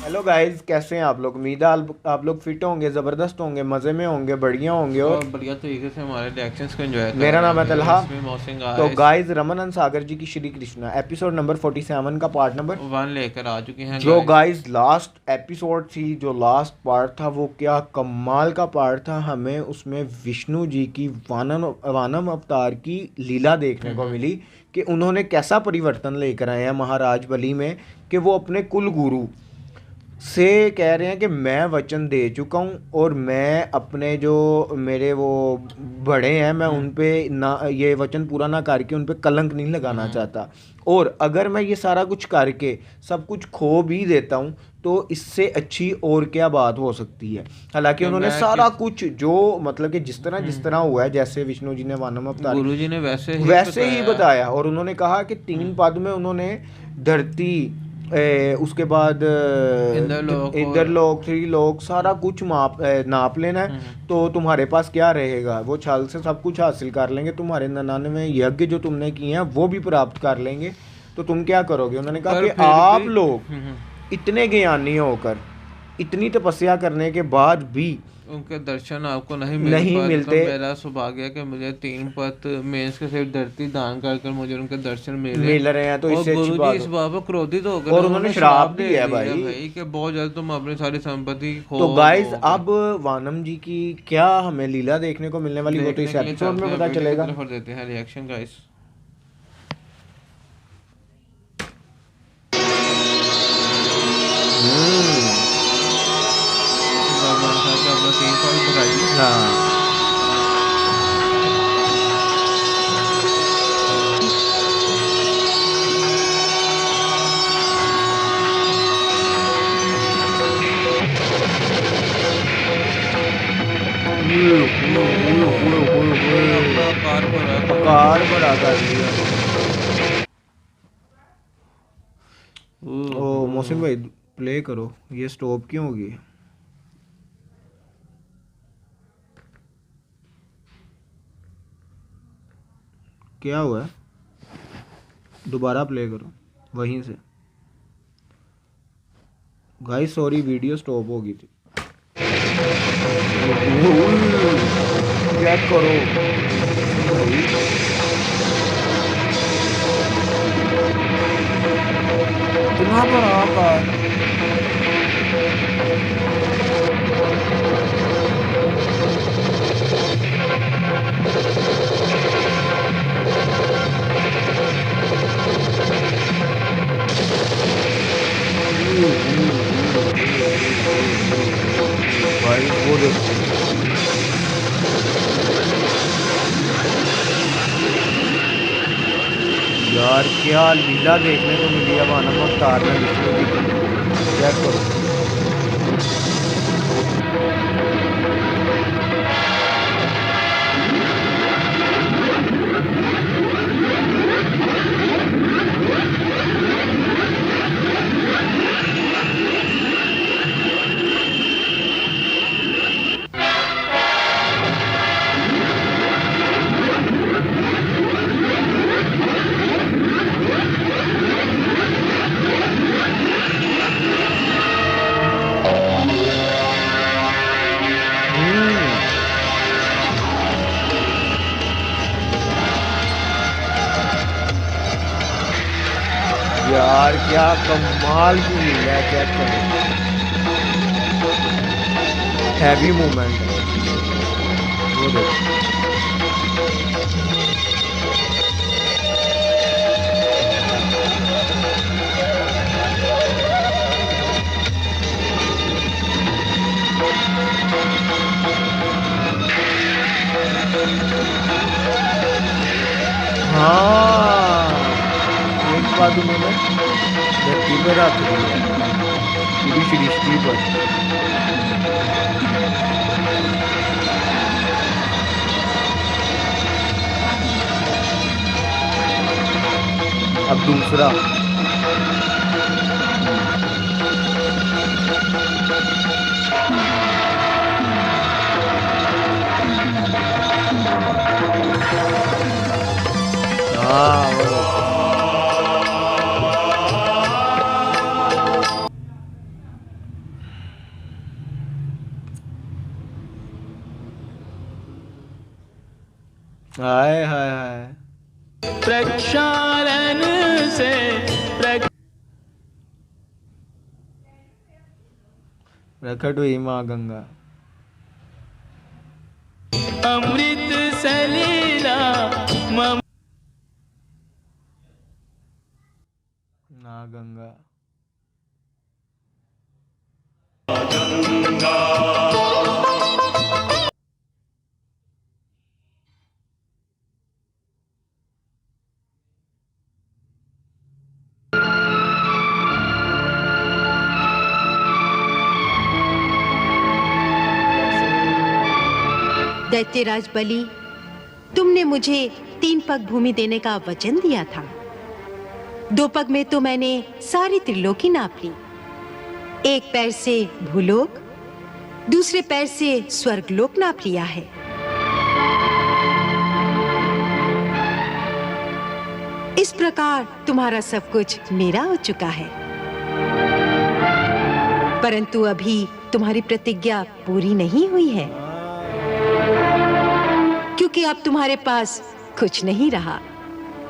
Hello guys, कैसे हैं आप लोग। उम्मीद है आप लोग फिट होंगे, ज़बरदस्त होंगे, मज़े में होंगे, बढ़िया होंगे। और और बढ़िया तरीके से हमारे रिएक्शंस को एंजॉय कर मेरा रहे नाम है हैं तलहा। इसमें मौसिन तो गाइस गाइस, रमन सागर जी की श्री कृष्णा एपिसोड नंबर 47 का पार्ट नंबर वन लेकर आ चुके हैं जो गाइस। गाइस लास्ट एपिसोड थी, जो लास्ट पार्ट था, वो क्या कमाल का पार्ट था। हमें उसमें विष्णु जी की वानम अवतार की लीला देखने को मिली कि उन्होंने कैसा परिवर्तन लेकर आए हैं महाराज बलि में, कि वो अपने कुल गुरु से कह रहे हैं कि मैं वचन दे चुका हूँ और मैं अपने जो मेरे वो बड़े हैं, मैं उन पे ना ये वचन पूरा ना करके उन पे कलंक नहीं लगाना चाहता। और अगर मैं ये सारा कुछ करके सब कुछ खो भी देता हूँ तो इससे अच्छी और क्या बात हो सकती है। हालांकि कि उन्होंने मैं सारा किस कुछ जो मतलब कि जिस तरह हुआ है, जैसे विष्णु जी ने वानम अवतार गुरुजी ने वैसे ही वैसे ही बताया। बताया। और उन्होंने कहा कि 3 पद में उन्होंने धरती, उसके बाद इंद्र लोक और इंद्रलोक, त्रिलोक, सारा कुछ नाप लेना है। तो तुम्हारे पास क्या रहेगा, वो छल से सब कुछ हासिल कर लेंगे, तुम्हारे 99 यज्ञ जो तुमने किए हैं वो भी प्राप्त कर लेंगे। तो तुम क्या करोगे। उन्होंने कहा पर कि फिर भी आप लोग इतने ज्ञानी होकर, इतनी तपस्या करने के बाद भी उनके दर्शन आपको नहीं मिल नहीं पाते तो मिलते, मेरा सौभाग्य है कि मुझे 3 पद मेंस के सिर्फ धरती दान कर कर मुझे उनके दर्शन मिले। मिल रहे हैं, तो और इससे अच्छी गुरुजी बात इस हो। बात पर क्रोधित हो गए, और उन्होंने उन्होंने श्राप श्राप दे दिया है दिया भाई। भाई कि बहुत जल्द तुम अपनी सारी संपत्ति खो तो गाइस, दोगे। अब वानम जी की क्या हमें लीला देखने को मिलने वाली, वो तो देखने इस के लिए एपिसोड चलते में हैं पता वीडियो की चलेगा। तरफ और देते हैं रिएक्शन गाइस। हम्म। भगवान साहब के अपना 3 पद बताइए। हाँ। ओए होए होए होए होए उन्होंने अपना होए। आकार बड़ा कर लिया। आकार बड़ा कर लिया। ओ ओहो। मोहसिन भाई, प्ले करो। ये स्टॉप क्यों होगी। क्या हुआ है। दोबारा प्ले करो वहीं से। गाइस सॉरी, वीडियो स्टॉप हो गई थी। चेक करो मोहसिन भाई। इतना बड़ा आकार। भाई वो देखो यार, क्या लीला देखने को मिली है वानम अवतार में विष्णु जी की। चेक करो। हम्म। यार क्या कमाल की लीला है, चेक करो। हैवी मूवमेंट है। वो देखो। हाँ, एक बात उन्होंने धरती पे रख दिया, पूरी सृष्टि पर। अब दूसरा। हाँ वो देखो। हाय हाय हाय। प्रक्षालन से प्रकट हुई माँ गंगा। अमृत सलीला मम ना गंगा। दैत्यराज बलि, तुमने मुझे 3 पग भूमि देने का वचन दिया था। 2 पग में तो मैंने सारी त्रिलोकी नाप ली। 1 पैर से भूलोक, दूसरे पैर से स्वर्गलोक नाप लिया है। इस प्रकार तुम्हारा सब कुछ मेरा हो चुका है। परंतु अभी तुम्हारी प्रतिज्ञा पूरी नहीं हुई है, क्योंकि अब तुम्हारे पास कुछ नहीं रहा।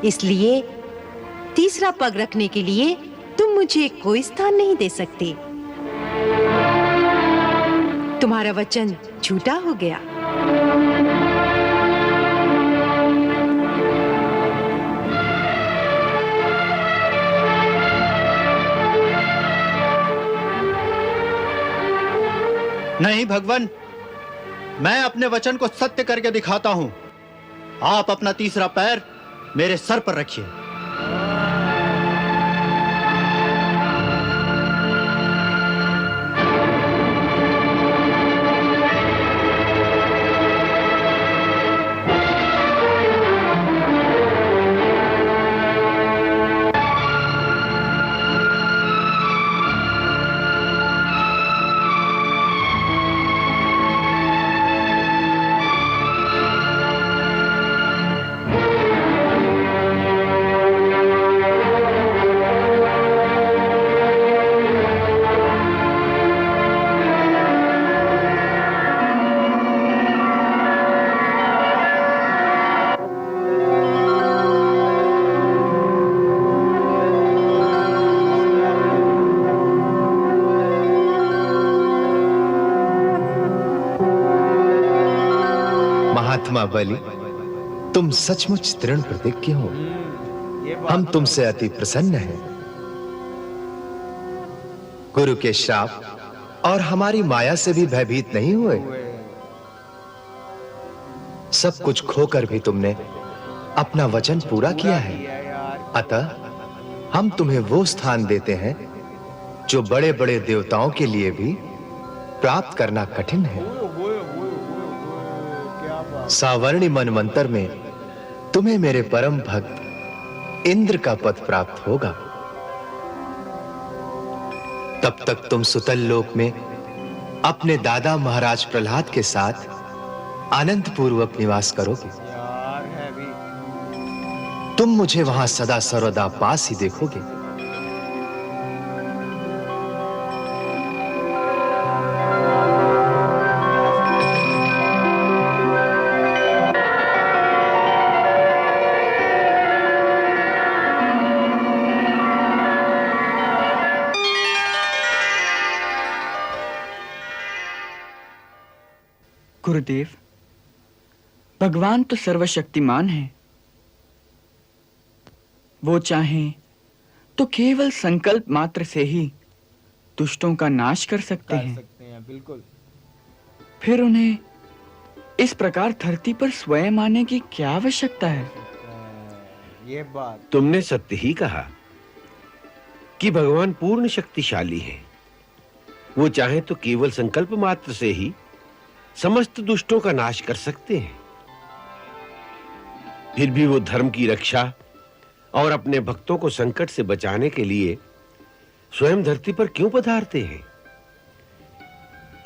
इसलिए तीसरा पग रखने के लिए तुम मुझे कोई स्थान नहीं दे सकते। तुम्हारा वचन झूठा हो गया। नहीं भगवान, मैं अपने वचन को सत्य करके दिखाता हूं। आप अपना तीसरा पैर मेरे सर पर रखिए। महात्मा बलि, तुम सचमुच दृढ़ प्रतिज्ञ हो। हम तुमसे अति प्रसन्न हैं। गुरु के श्राप और हमारी माया से भी भयभीत नहीं हुए। सब कुछ खोकर भी तुमने अपना वचन पूरा किया है। अतः हम तुम्हें वो स्थान देते हैं जो बड़े बड़े देवताओं के लिए भी प्राप्त करना कठिन है। सावर्णी मनवंतर में तुम्हें मेरे परम भक्त इंद्र का पद प्राप्त होगा। तब तक तुम सुतल लोक में अपने दादा महाराज प्रहलाद के साथ आनंद पूर्वक निवास करोगे। तुम मुझे वहां सदा सर्वदा पास ही देखोगे। गुरुदेव, भगवान तो सर्वशक्तिमान है। वो चाहें तो केवल संकल्प मात्र से ही दुष्टों का नाश कर सकते हैं। बिल्कुल। फिर उन्हें इस प्रकार धरती पर स्वयं आने की क्या आवश्यकता है? ये बात तुमने सत्य ही कहा कि भगवान पूर्ण शक्तिशाली हैं। वो चाहे तो केवल संकल्प मात्र से ही समस्त दुष्टों का नाश कर सकते हैं। फिर भी वो धर्म की रक्षा और अपने भक्तों को संकट से बचाने के लिए स्वयं धरती पर क्यों पधारते हैं?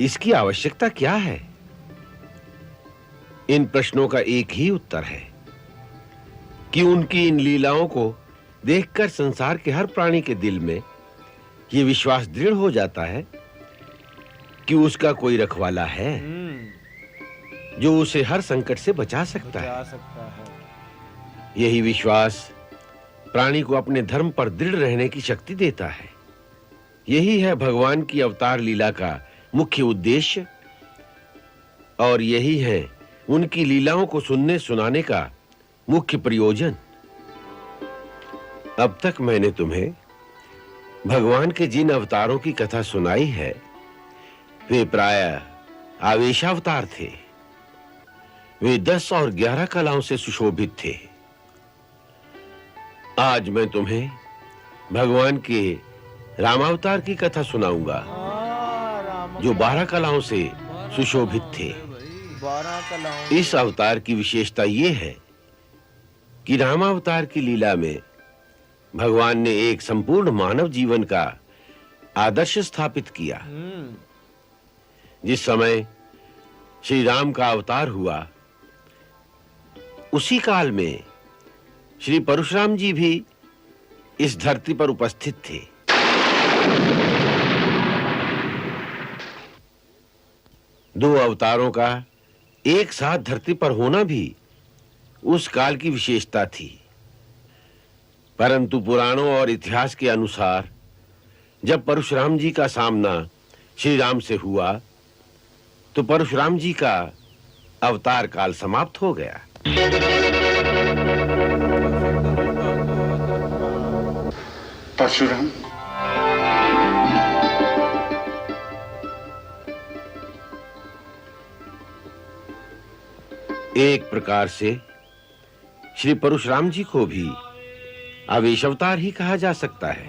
इसकी आवश्यकता क्या है? इन प्रश्नों का एक ही उत्तर है कि उनकी इन लीलाओं को देखकर संसार के हर प्राणी के दिल में यह विश्वास दृढ़ हो जाता है कि उसका कोई रखवाला है। जो उसे हर संकट से बचा सकता है। यही विश्वास प्राणी को अपने धर्म पर दृढ़ रहने की शक्ति देता है। यही है भगवान की अवतार लीला का मुख्य उद्देश्य और यही है उनकी लीलाओं को सुनने सुनाने का मुख्य प्रयोजन। अब तक मैंने तुम्हें भगवान के जिन अवतारों की कथा सुनाई है वे प्रायः आवेशावतार थे। वे 10 और 11 कलाओं से सुशोभित थे। आज मैं तुम्हें भगवान के रामावतार की कथा सुनाऊंगा जो 12 कलाओं से सुशोभित थे। 12 कलाओं। इस अवतार की विशेषता ये है कि रामावतार की लीला में भगवान ने एक संपूर्ण मानव जीवन का आदर्श स्थापित किया। जिस समय श्री राम का अवतार हुआ उसी काल में श्री परशुराम जी भी इस धरती पर उपस्थित थे। दो अवतारों का एक साथ धरती पर होना भी उस काल की विशेषता थी। परंतु पुराणों और इतिहास के अनुसार जब परशुराम जी का सामना श्री राम से हुआ तो परशुराम जी का अवतार काल समाप्त हो गया। परशुराम, एक प्रकार से श्री परशुराम जी को भी आवेश अवतार ही कहा जा सकता है।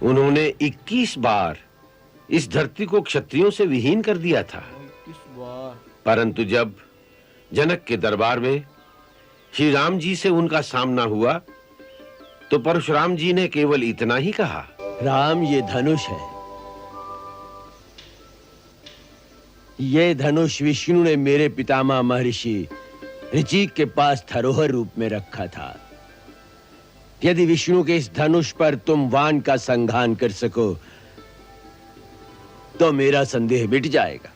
उन्होंने 21 बार इस धरती को क्षत्रियों से विहीन कर दिया था। परंतु जब जनक के दरबार में श्री राम जी से उनका सामना हुआ तो परशुराम जी ने केवल इतना ही कहा, राम, ये धनुष है। ये धनुष विष्णु ने मेरे पितामह महर्षि ऋचिक के पास धरोहर रूप में रखा था। यदि विष्णु के इस धनुष पर तुम वान का संघान कर सको तो मेरा संदेह मिट जाएगा।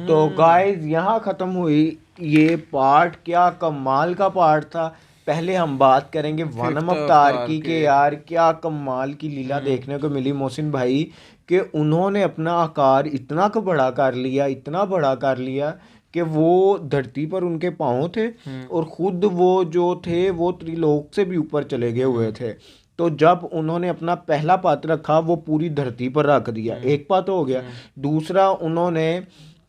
तो गाइस यहाँ खत्म हुई ये पार्ट। क्या कमाल का पार्ट था। पहले हम बात करेंगे वानम अवतार की कि यार क्या कमाल की लीला देखने को मिली मोहसिन भाई कि उन्होंने अपना आकार इतना बड़ा कर लिया, इतना बड़ा कर लिया कि वो धरती पर उनके पांव थे और खुद वो जो थे वो त्रिलोक से भी ऊपर चले गए हुए थे। तो जब उन्होंने अपना पहला पात्र रखा वो पूरी धरती पर रख दिया, एक पात्र हो गया। दूसरा उन्होंने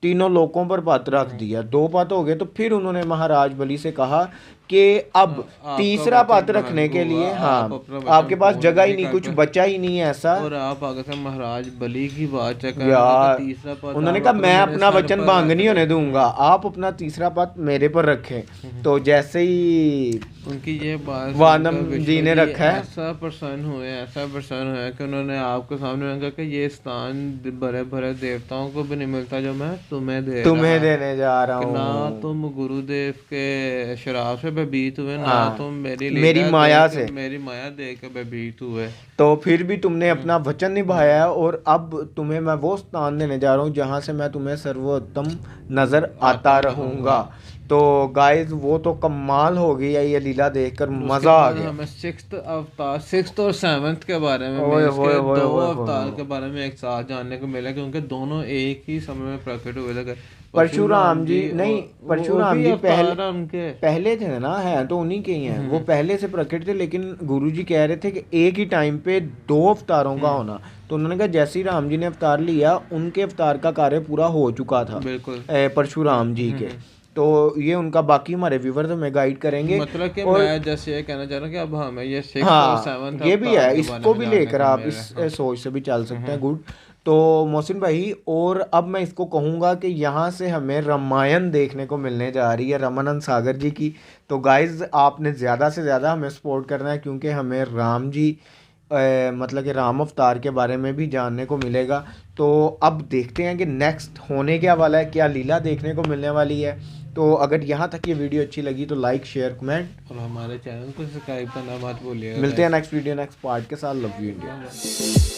तीनों लोकों पर पात्र रख दिया, 2 पात्र हो गए। तो फिर उन्होंने महाराज बलि से कहा कि अब तीसरा पात्र रखने के लिए आपके पास जगह ही नहीं, कुछ बचा ही नहीं है ऐसा। और आप आगे से महाराज बलि की बात चेक यार, उन्होंने कहा मैं अपना वचन भंग नहीं होने दूंगा, आप अपना तीसरा पात्र मेरे पर रखें। तो जैसे ही उनकी ये बात वानम जी ने रखा है ऐसा प्रसन्न हुए कि उन्होंने आपके सामने कहा कि ये स्थान बड़े बड़े देवताओं को भी नहीं मिलता जो मैं तुम्हें देने जा रहा हूँ। ना तुम गुरुदेव के शराब से भयभीत हुए, ना तुम मेरी माया से मेरी माया देख के भयभीत हुए। तो फिर भी तुमने अपना वचन निभाया और अब तुम्हें मैं वो स्थान देने जा रहा हूँ जहाँ से मैं तुम्हें सर्वोत्तम नजर आता रहूंगा। तो गाइस वो तो कमाल हो गई है ये लीला देखकर, मजा आ गया। हमें 6th अवतार 6th और 7th के बारे में दो अवतार के बारे में एक साथ जानने को मिला क्योंकि दोनों एक ही समय में प्रकट हुए थे। परशुराम जी नहीं, परशुराम जी पहले थे ना, है तो उन्हीं के ही हैं, वो पहले से प्रकट थे। लेकिन गुरुजी कह रहे थे कि एक ही टाइम पे 2 अवतारों का होना। तो उन्होंने कहा जैसे ही राम जी ने अवतार लिया उनके अवतार का कार्य पूरा हो चुका था परशुराम जी के। तो ये उनका बाकी हमारे व्यूअर्स हमें गाइड करेंगे। मतलब कि मैं जैसे ये कहना चाह रहा हूँ कि अब हमें ये 6th और 7th ये भी है, इसको भी लेकर आप इस सोच से भी चल सकते हैं। गुड। तो मोहसिन भाई और अब मैं इसको कहूँगा कि यहाँ से हमें रामायण देखने को मिलने जा रही है रामानंद सागर जी की। तो गाइज आपने ज़्यादा से ज़्यादा हमें सपोर्ट करना है क्योंकि हमें राम जी मतलब कि राम अवतार के बारे में भी जानने को मिलेगा। तो अब देखते हैं कि नेक्स्ट होने क्या वाला है, क्या लीला देखने को मिलने वाली है। तो अगर यहाँ तक ये वीडियो अच्छी लगी तो लाइक शेयर कमेंट और हमारे चैनल को सब्सक्राइब करना मत भूलिएगा। मिलते हैं नेक्स्ट वीडियो नेक्स्ट पार्ट के साथ। Love you India.